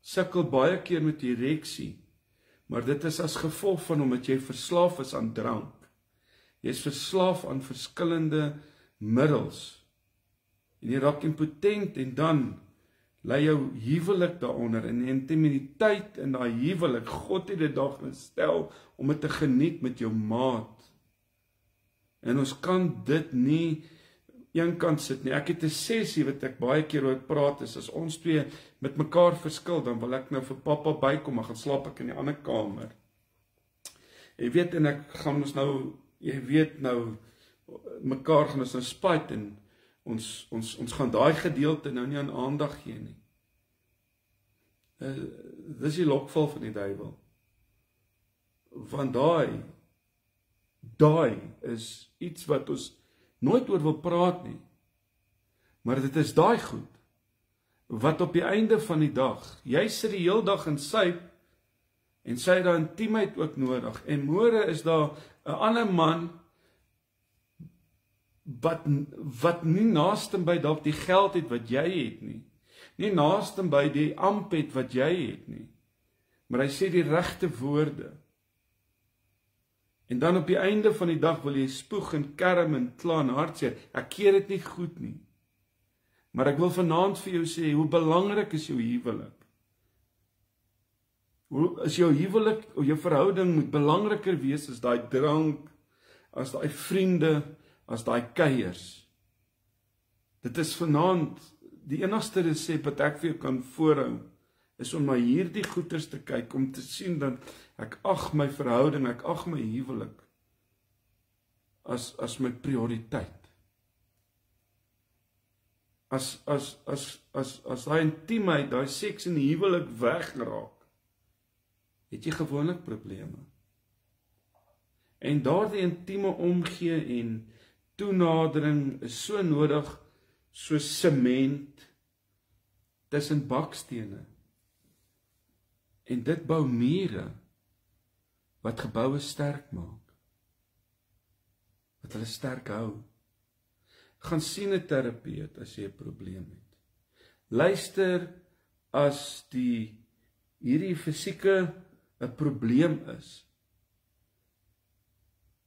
sukkel baie keer met ereksie, maar dit is as gevolg van omdat jy verslaaf is aan drank. Jy is verslaaf aan verskillende middels. En jy raak impotent en dan lê jou huwelik daaronder en die intimiteit in daai huwelik. God het dit daar gestel om dit te geniet met jou maat. En ons kan dit nie eenkant sit nie. Ek het 'n sessie wat ek baie keer oor praat is, as ons twee met mekaar verskil, dan wil ek nou vir pappa bykom, maar gaan slaap ek in die ander kamer. Jy weet, en ek gaan ons nou, jy weet nou, mekaar gaan ons nou spyt en ons gaan daai gedeelte nou nie aan aandag gee nie. Dis die lokval van die duiwel. Want daai is iets wat ons nooit oor wil praat nie. Maar dit is daai goed wat op die einde van die dag, jy sit die heel dag in syp en sy het daai intimiteit ook nodig. En môre is daar 'n ander man wat nie naaste by dalk die geld het wat jy het nie. Nie naaste by die amp het wat jy het nie. Maar hy sê die regte woorde. En dan op die einde van die dag wil jy spoeg en kerm en kla en hartseer. Ek keer dit nie goed nie. Maar ek wil vanaand vir jou sê, hoe belangrik is jou huwelik? Hoe is jou huwelik, of jou verhouding moet belangriker wees as daai drank, as daai vriende, as daai kuiers. Dit is vanaand die enigste resep wat ek vir jou kan voorhou, is om na hierdie goeters te kyk, om te sien dat ek ag my verhouding, ek ag my huwelik as my prioriteit. As daai intimiteit, daai seks in die huwelik wegraak, het jy gewoonlik probleme. En daardie intieme omgee en toenadering is so nodig, so sement tussen bakstene. En dit bou mure wat geboue sterk maak. Wat hulle sterk hou. Gaan sien 'n terapeut as jy 'n probleem het. Luister as hierdie fisieke 'n probleem is.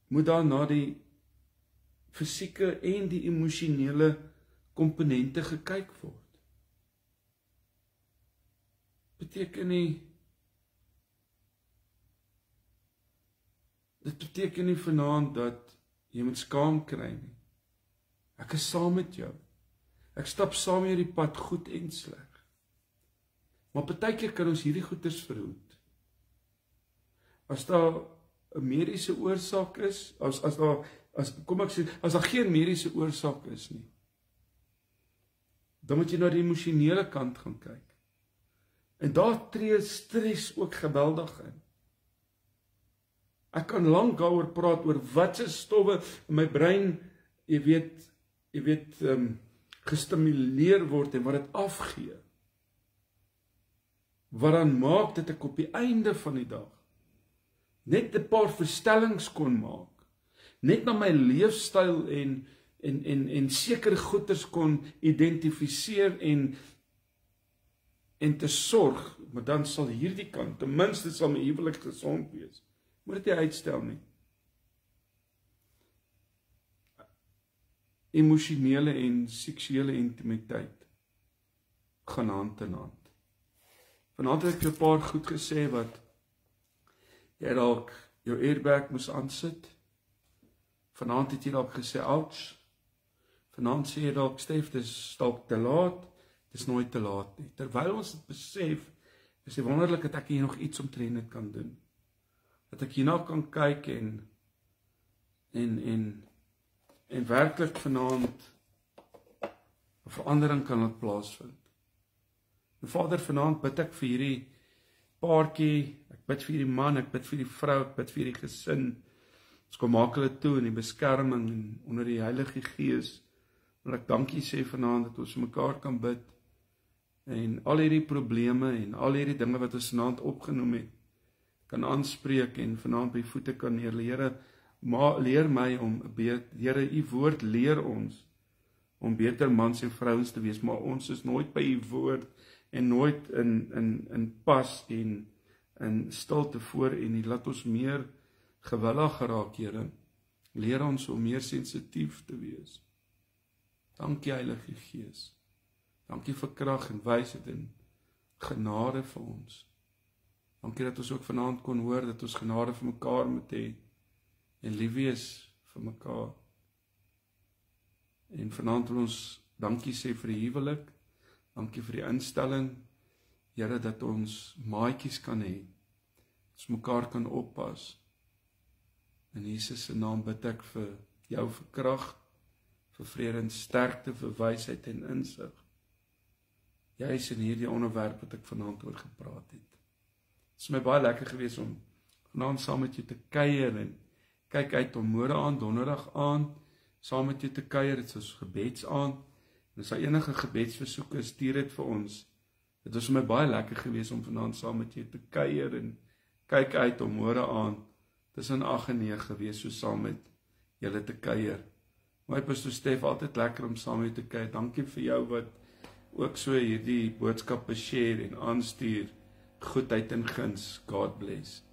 Moet daar na die fisieke en die emosionele komponente gekyk word. Dit beteken nie vanaand dat jy moet skaam kry nie. Ek is saam met jou. Ek stap saam met jou die pad goed en sleg. Maar partykeer kan ons hierdie goeters verhoed. As daar 'n mediese oorsaak is, as daar geen mediese oorsaak is nie, dan moet jy na die emosionele kant gaan kyk. En daar tree stres ook geweldig in. Ek kan lank daaroor praat oor wat se stowwe in my brein, jy weet, gestimuleer word en wat dit afgee. Wat dan maak dat ek op die einde van die dag net 'n paar verstellings kon maak, net na my leefstyl en sekere goeders kon identifiseer en te sorg, maar dan sal hierdie kant, ten minste sal my huwelik gesond wees. Moet dit nie uitstel nie. Emosionele en seksuele intimiteit gaan hand in hand. Vanaand het ek 'n paar goed gesê wat jy dalk jou airbag moes aansit. Vanaand het jy dalk gesê, ouch. Vanaand sê jy dalk, Stef, dis dalk te laat. Dis nooit te laat nie. Terwyl ons dit besef, is dit wonderlik dat ek hier nog iets omtrent dit kan doen. Dat ek hierna kan kyk en werklik vanaand 'n verandering kan laat plaasvind. En Vader, vanaand bid ek vir hierdie paartjie, ek bid vir hierdie man, ek bid vir die vrou, ek bid vir die gesin. Ons kom maak hulle toe in die beskerming en onder die Heilige Gees. En ek dankie sê vanaand dat ons vir mekaar kan bid en al hierdie probleme en al hierdie dinge wat ons vanaand opgenoem het, kan aanspreek en vanaand by voete kan neer. Here, leer my om Here, u woord leer ons om beter mans en vrouens te wees, maar ons is nooit by u woord en nooit in pas en in stilte voor en laat ons meer gewillig geraak, Here. Leer ons om meer sensitief te wees. Dankie Heilige Gees. Dankie vir krag en wysheid en genade vir ons. Dankie dat ons ook vanaand kon hoor dat ons genade vir mekaar moet hê en lief wees vir mekaar. En vanaand wil ons dankie sê vir die huwelik. Dankie vir die instelling. Here, dat ons maatjies kan hê. Ons mekaar kan oppas. In Jesus se naam bid ek vir jou vir krag, vir vrede en sterkte, vir wysheid en insig. Jy is in hierdie onderwerp wat ek vanaand oor gepraat het. Het is my baie lekker gewees om vanaand saam met jou te kuier en kyk uit om môre aand, donderdag aand, saam met jou te kuier. Dit is ons gebedsaand. En as daar enige gebedsversoeke is, stuur dit vir ons. Dit was vir my baie lekker gewees om vanaand saam met jou te kuier en kyk uit om môre aand tussen 8 en 9 wees so saam met julle te kuier. My Pastor Stef, altyd lekker om saam met jou te kuier. Dankie vir jou wat ook so hierdie boodskappe share en aanstuur. Goedheid en guns. God bless.